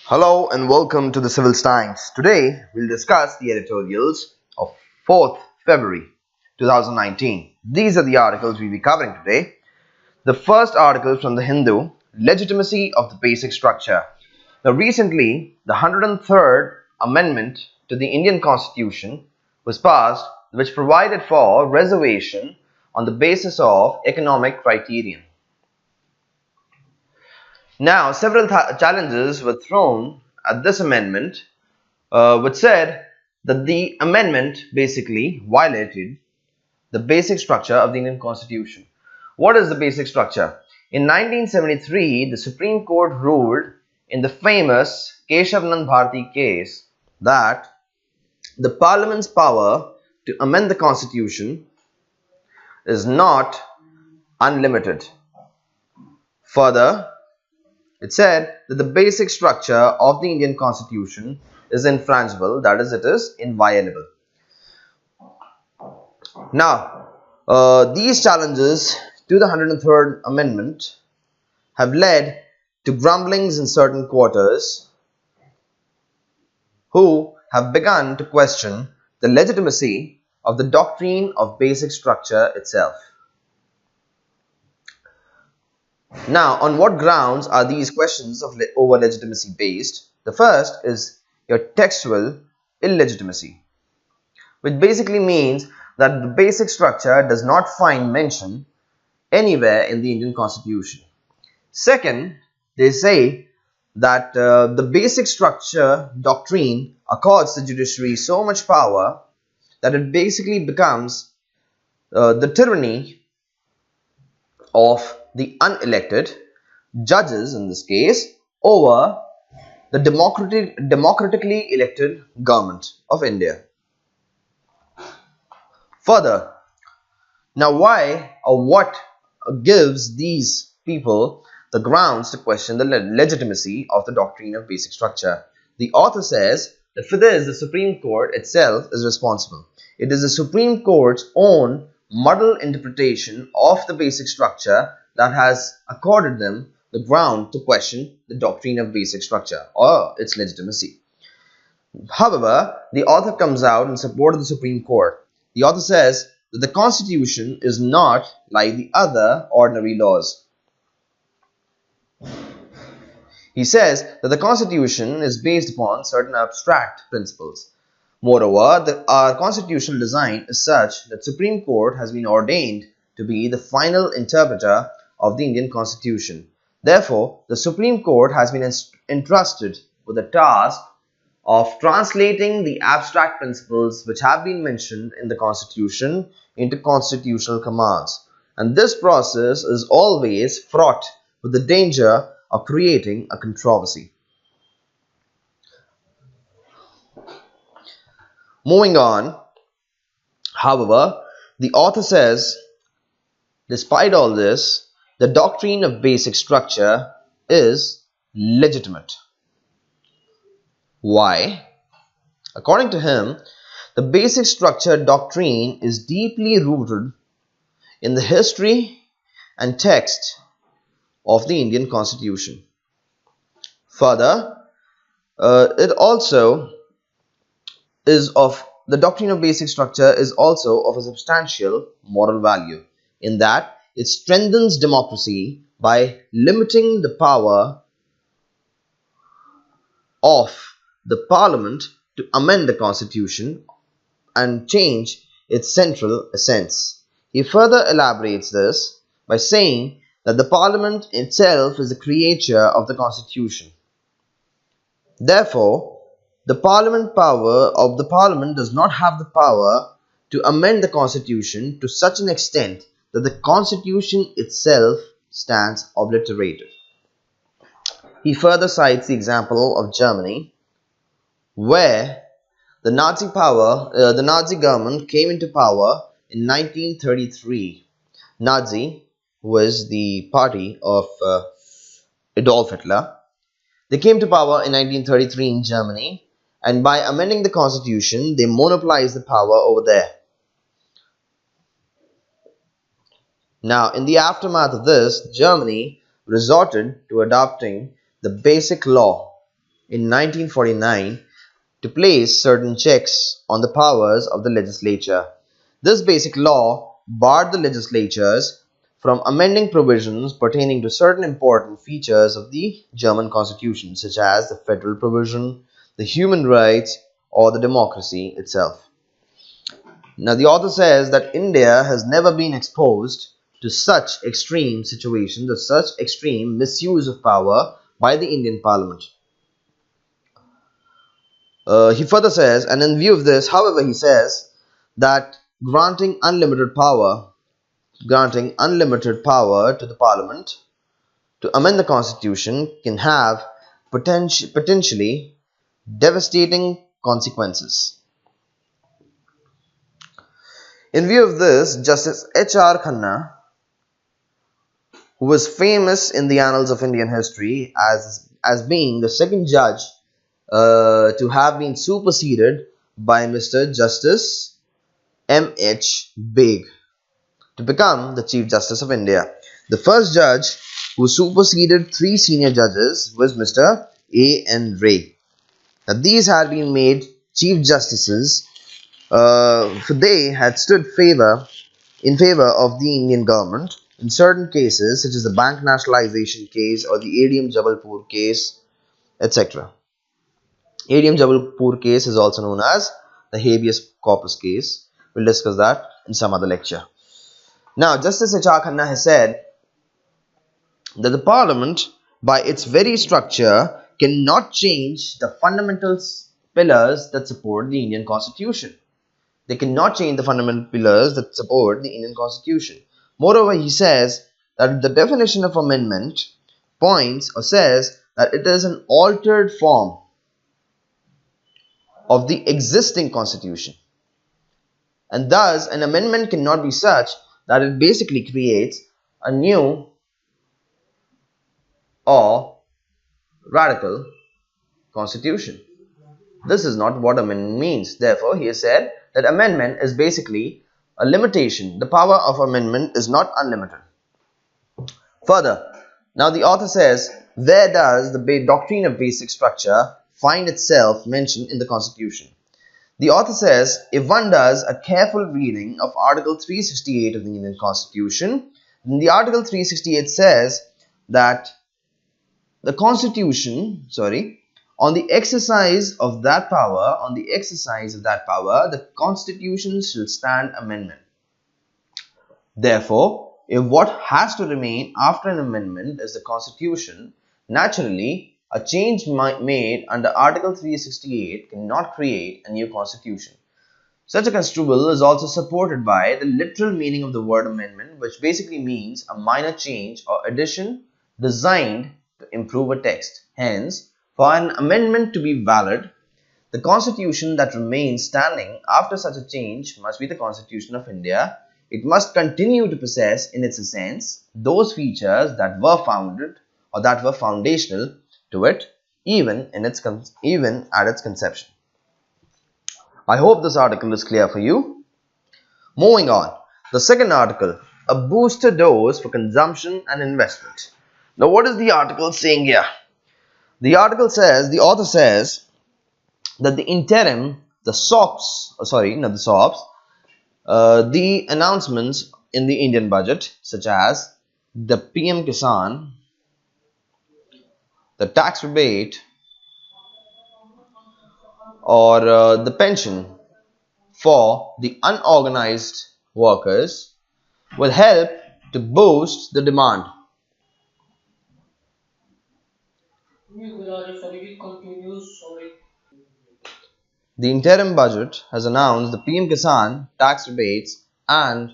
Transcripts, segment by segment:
Hello and welcome to the Civil Science. Today we'll discuss the editorials of 4th February 2019. These are the articles we'll be covering today. The first article from the Hindu, Legitimacy of the Basic Structure. Now recently, the 103rd Amendment to the Indian Constitution was passed, which provided for reservation on the basis of economic criterion. Now, several challenges were thrown at this amendment, which said that the amendment basically violated the basic structure of the Indian Constitution. What is the basic structure? In 1973, the Supreme Court ruled in the famous Keshavanand Bharati case that the Parliament's power to amend the Constitution is not unlimited. Further, it said that the basic structure of the Indian Constitution is infrangible, that is, it is inviolable. Now, these challenges to the 103rd Amendment have led to grumblings in certain quarters who have begun to question the legitimacy of the doctrine of basic structure itself. Now, on what grounds are these questions of over legitimacy based? The first is your textual illegitimacy, which basically means that the basic structure does not find mention anywhere in the Indian Constitution. Second, they say that the basic structure doctrine accords the judiciary so much power that it basically becomes the tyranny of the unelected judges, in this case, over the democratically elected government of India. Further, now why or what gives these people the grounds to question the legitimacy of the doctrine of basic structure? The author says that for this, the Supreme Court itself is responsible. It is the Supreme Court's own muddled interpretation of the basic structure that has accorded them the ground to question the doctrine of basic structure or its legitimacy. However, the author comes out in support of the Supreme Court. The author says that the Constitution is not like the other ordinary laws. He says that the Constitution is based upon certain abstract principles. Moreover, our constitutional design is such that Supreme Court has been ordained to be the final interpreter of the Indian Constitution. Therefore, the Supreme Court has been entrusted with the task of translating the abstract principles which have been mentioned in the Constitution into constitutional commands. And this process is always fraught with the danger of creating a controversy. Moving on, however, the author says, despite all this, the doctrine of basic structure is legitimate. Why? According to him, the basic structure doctrine is deeply rooted in the history and text of the Indian Constitution. Further, the doctrine of basic structure is also of a substantial moral value in that it strengthens democracy by limiting the power of the Parliament to amend the Constitution and change its central essence. He further elaborates this by saying that the Parliament itself is the creature of the Constitution. Therefore, the Parliament does not have the power to amend the Constitution to such an extent that the Constitution itself stands obliterated. He further cites the example of Germany, where the Nazi government came into power in 1933. Nazi was the party of Adolf Hitler. They came to power in 1933 in Germany, and by amending the Constitution, they monopolized the power over there. Now, in the aftermath of this, Germany resorted to adopting the basic law in 1949 to place certain checks on the powers of the legislature. This basic law barred the legislatures from amending provisions pertaining to certain important features of the German constitution, such as the federal provision, the human rights, or the democracy itself. Now, the author says that India has never been exposed to such extreme situations or such extreme misuse of power by the Indian Parliament. He further says, and in view of this, however, he says that granting unlimited power to the Parliament to amend the Constitution can have potentially devastating consequences. In view of this, Justice H.R. Khanna, who was famous in the annals of Indian history as being the second judge to have been superseded by Mr. Justice M.H. Beg to become the Chief Justice of India. The first judge who superseded three senior judges was Mr. A.N. Ray. Now, these had been made Chief Justices, for they had stood in favor of the Indian government in certain cases, such as the bank nationalization case or the ADM Jabalpur case, etc. ADM Jabalpur case is also known as the habeas corpus case. We'll discuss that in some other lecture. Now, Justice H.R. Khanna has said that the Parliament, by its very structure, cannot change the fundamental pillars that support the Indian Constitution. They cannot change the fundamental pillars that support the Indian Constitution. Moreover, he says that the definition of amendment points or says that it is an altered form of the existing Constitution. And thus, an amendment cannot be such that it basically creates a new or radical constitution. This is not what amendment means. Therefore, he has said that amendment is basically a limitation. The power of amendment is not unlimited. Further, now the author says, where does the doctrine of basic structure find itself mentioned in the Constitution? The author says, if one does a careful reading of Article 368 of the Indian Constitution, then the Article 368 says that the Constitution, on the exercise of that power, the Constitution shall stand amendment. Therefore, if what has to remain after an amendment is the Constitution, naturally, a change made under Article 368 cannot create a new Constitution. Such a construal is also supported by the literal meaning of the word amendment, which basically means a minor change or addition designed to improve a text. Hence, for an amendment to be valid, the Constitution that remains standing after such a change must be the Constitution of India. It must continue to possess in its essence those features that were founded or that were foundational to it even at its conception. I hope this article is clear for you. Moving on, the second article, a booster dose for consumption and investment. Now, what is the article saying here? The author says that the interim, the announcements in the Indian budget, such as the PM Kisan, the tax rebate, or the pension for the unorganized workers will help to boost the demand. The interim budget has announced the PM Kisan, tax rebates and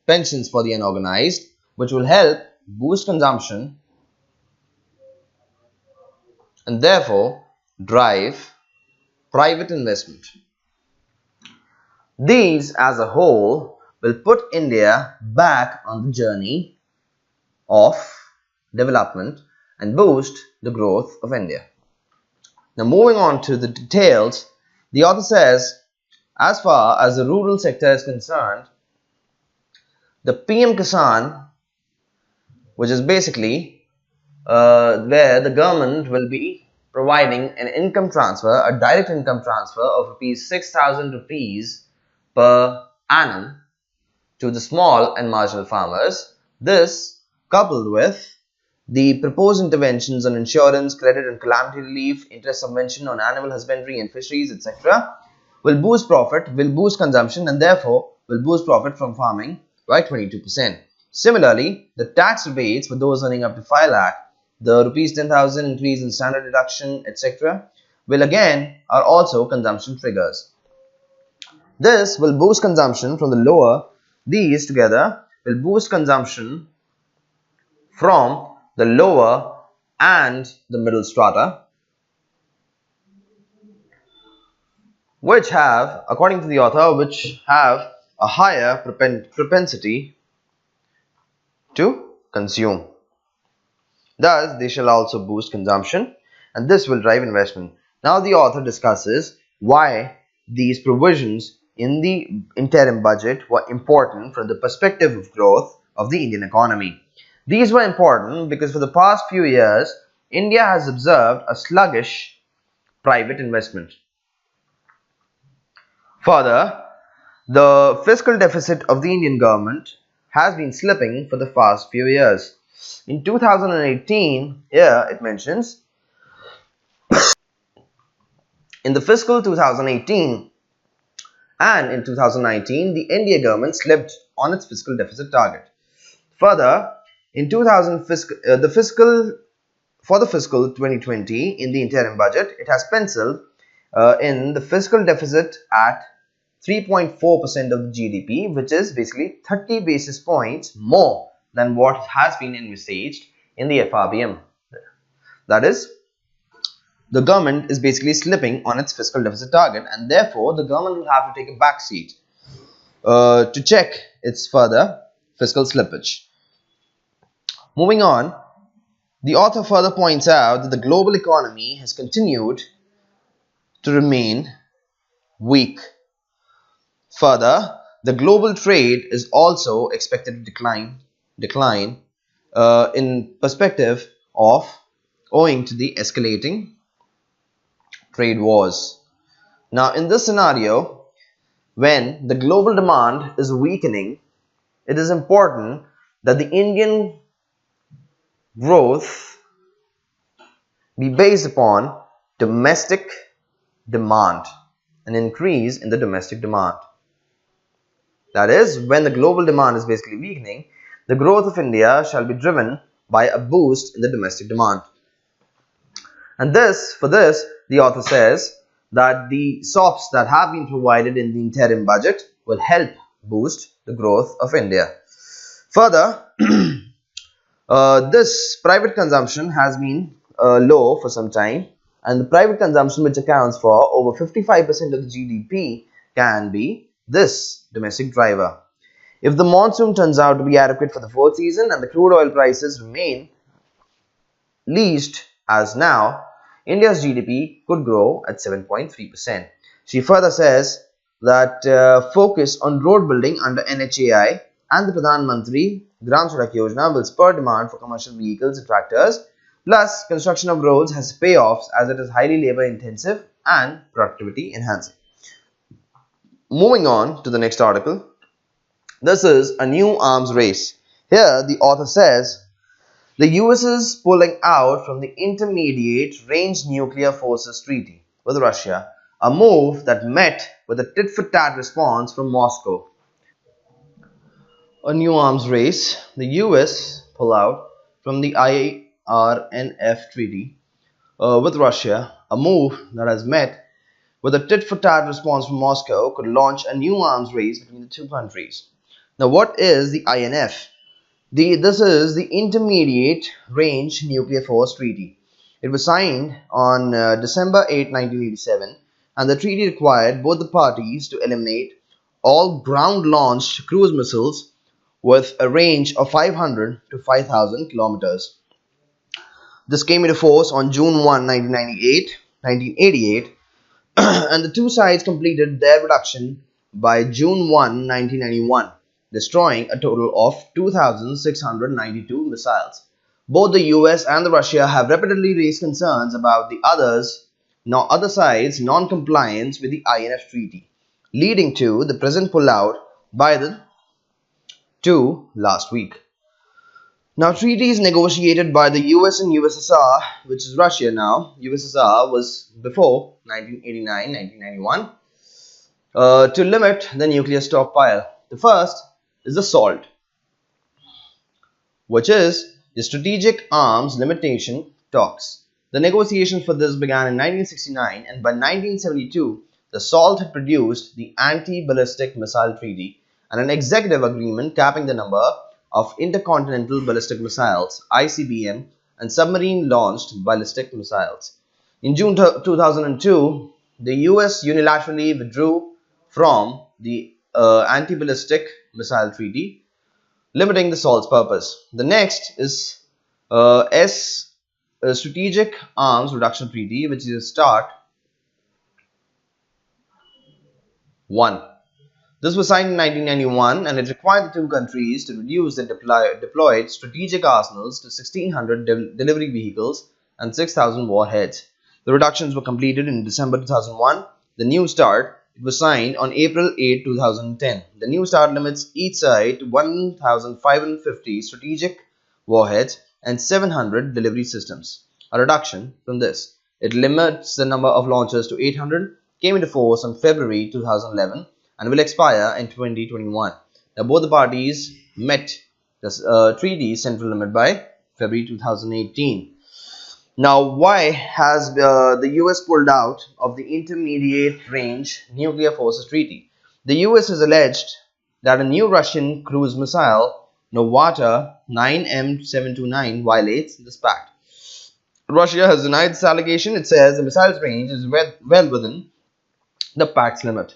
pensions for the unorganized, which will help boost consumption and therefore drive private investment. These as a whole will put India back on the journey of development and boost the growth of India. Now, moving on to the details, the author says, as far as the rural sector is concerned, the PM Kisan, which is basically where the government will be providing an income transfer, a direct income transfer of rupees 6,000 rupees per annum to the small and marginal farmers. This, coupled with the proposed interventions on insurance, credit and calamity relief, interest subvention on animal husbandry and fisheries, etc., will boost profit, will boost consumption, and therefore will boost profit from farming by 22%. Similarly, the tax rebates for those earning up to 5 lakh, the rupees 10,000 increase in standard deduction, etc., will again are also consumption triggers. This will boost consumption from the lower, these together will boost consumption from the lower and the middle strata, which have, according to the author, which have a higher propensity to consume. Thus, they shall also boost consumption, and this will drive investment. Now, the author discusses why these provisions in the interim budget were important from the perspective of growth of the Indian economy. These were important because for the past few years, India has observed a sluggish private investment. Further, the fiscal deficit of the Indian government has been slipping for the past few years. In 2018, here it mentions, in the fiscal 2018 and in 2019, the NDA government slipped on its fiscal deficit target. Further, in the fiscal 2020, in the interim budget, it has penciled in the fiscal deficit at 3.4% of the GDP, which is basically 30 basis points more than what has been envisaged in the FRBM. That is, the government is basically slipping on its fiscal deficit target, and therefore the government will have to take a back seat to check its further fiscal slippage. Moving on, the author further points out that the global economy has continued to remain weak. Further, the global trade is also expected to decline in perspective of owing to the escalating trade wars. Now, in this scenario, when the global demand is weakening, it is important that the Indian growth be based upon domestic demand, an increase in the domestic demand. That is, when the global demand is basically weakening, the growth of India shall be driven by a boost in the domestic demand. And for this, the author says that the SOPs that have been provided in the interim budget will help boost the growth of India. Further, this private consumption has been low for some time, and the private consumption, which accounts for over 55% of the GDP, can be this domestic driver. If the monsoon turns out to be adequate for the fourth season and the crude oil prices remain least as now, India's GDP could grow at 7.3%. She further says that focus on road building under NHAI and the Pradhan Mantri Gram Sadak Yojana will spur demand for commercial vehicles and tractors. Plus, construction of roads has payoffs as it is highly labor intensive and productivity enhancing. Moving on to the next article. This is a new arms race. Here, the author says, the US is pulling out from the Intermediate Range Nuclear Forces Treaty with Russia, a move that met with a tit-for-tat response from Moscow. A new arms race. The US pull out from the IRNF treaty with Russia, a move that has met with a tit-for-tat response from Moscow, could launch a new arms race between the two countries. Now, what is the INF? This is the Intermediate Range Nuclear Force Treaty. It was signed on December 8, 1987, and the treaty required both the parties to eliminate all ground-launched cruise missiles with a range of 500 to 5,000 kilometers. This came into force on June 1, 1988, and the two sides completed their reduction by June 1, 1991. Destroying a total of 2,692 missiles. Both the US and the Russia have repeatedly raised concerns about the other side's non-compliance with the INF treaty, leading to the present pullout by the two last week. Now, treaties negotiated by the US and USSR, which is Russia now, USSR was before 1989-1991, to limit the nuclear stockpile. The first is the SALT, which is the Strategic Arms Limitation Talks. The negotiations for this began in 1969, and by 1972, the SALT had produced the Anti-Ballistic Missile Treaty and an executive agreement capping the number of intercontinental ballistic missiles (ICBM) and submarine-launched ballistic missiles. In June 2002, the US unilaterally withdrew from the Anti-Ballistic Missile Treaty, limiting the SALT's purpose. The next is Strategic Arms Reduction Treaty, which is a START 1. This was signed in 1991, and it required the two countries to reduce their deployed strategic arsenals to 1,600 delivery vehicles and 6,000 warheads. The reductions were completed in December 2001. The New START was signed on April 8, 2010. The New START limits each side to 1,550 strategic warheads and 700 delivery systems. A reduction from this. It limits the number of launchers to 800, came into force on February 2011, and will expire in 2021. Now, both the parties met the treaty's central limit by February 2018. Now, why has the US pulled out of the Intermediate Range Nuclear Forces Treaty? The US has alleged that a new Russian cruise missile, Novata 9M729, violates this pact. Russia has denied this allegation. It says the missile's range is well within the pact's limit.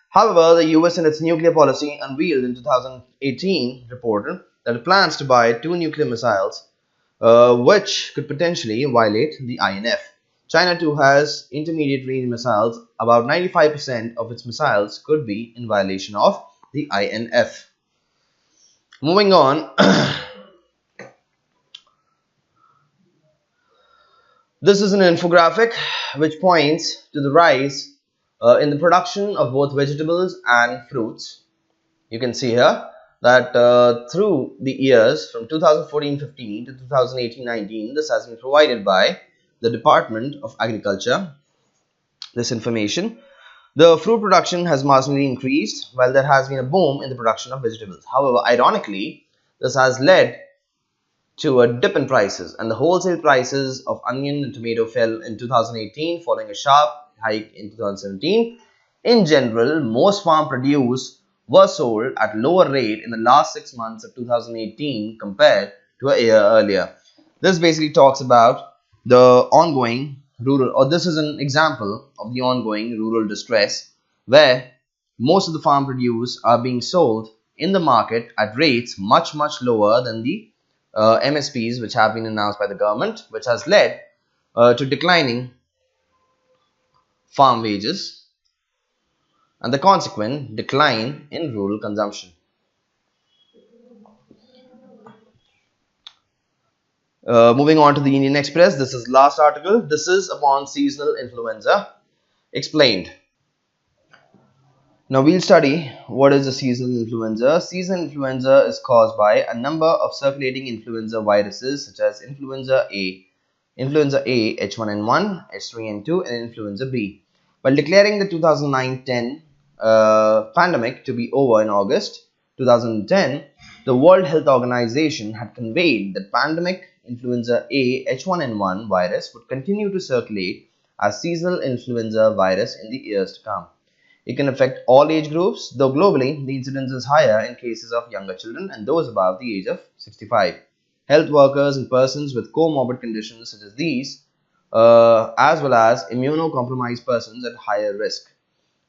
However, the US in its nuclear policy unveiled in 2018 reported that it plans to buy 2 nuclear missiles which could potentially violate the INF. China too has intermediate range missiles. About 95% of its missiles could be in violation of the INF. Moving on, this is an infographic which points to the rise in the production of both vegetables and fruits. You can see here that through the years from 2014-15 to 2018-19, this has been provided by the Department of Agriculture. This information. The fruit production has marginally increased, while there has been a boom in the production of vegetables. However, ironically, this has led to a dip in prices, and the wholesale prices of onion and tomato fell in 2018 following a sharp hike in 2017. In general, most farm produce were sold at lower rate in the last 6 months of 2018 compared to a year earlier. This basically talks about the ongoing rural, or this is an example of the ongoing rural distress, where most of the farm produce are being sold in the market at rates much lower than the MSPs which have been announced by the government, which has led to declining farm wages and the consequent decline in rural consumption. Moving on to the Indian Express, this is last article. This is upon seasonal influenza explained. Now we'll study what is the seasonal influenza. Seasonal influenza is caused by a number of circulating influenza viruses such as influenza A, H1N1, H3N2, and influenza B. While declaring the 2009-10 pandemic to be over in August 2010, the World Health Organization had conveyed that pandemic influenza A H1N1 virus would continue to circulate as seasonal influenza virus in the years to come. It can affect all age groups, though globally the incidence is higher in cases of younger children and those above the age of 65. Health workers and persons with comorbid conditions such as these, as well as immunocompromised persons at higher risk.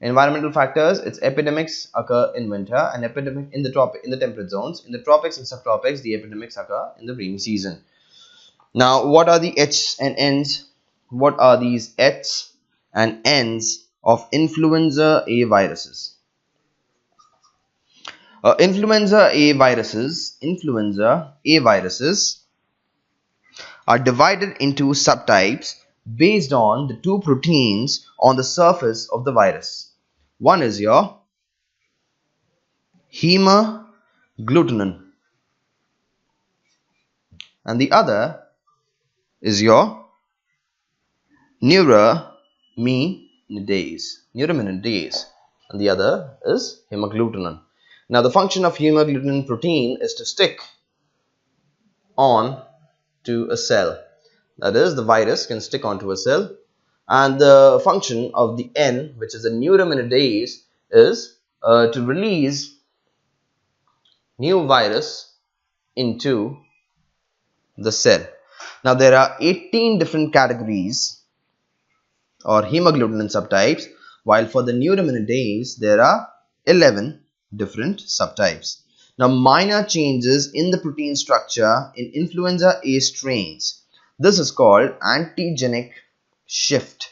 Environmental factors: its epidemics occur in winter and epidemic in the temperate zones. In the tropics and subtropics, the epidemics occur in the rainy season. Now, what are the H's and N's? What are these H's and N's of influenza A viruses? Influenza A viruses are divided into subtypes based on the two proteins on the surface of the virus. One is your hemagglutinin and the other is your neuraminidase, and the other is hemagglutinin. Now, the function of hemagglutinin protein is to stick on to a cell. That is, the virus can stick onto a cell, and the function of the N, which is a neuraminidase, is to release new virus into the cell. Now, there are 18 different categories or hemagglutinin subtypes, while for the neuraminidase there are 11 different subtypes. Now, minor changes in the protein structure in influenza A strains. This is called antigenic shift.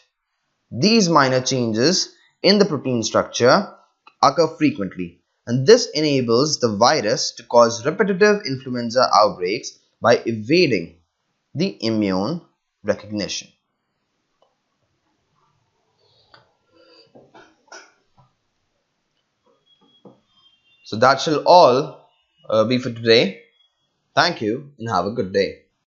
These minor changes in the protein structure occur frequently, and this enables the virus to cause repetitive influenza outbreaks by evading the immune recognition. So that shall all be for today. Thank you and have a good day.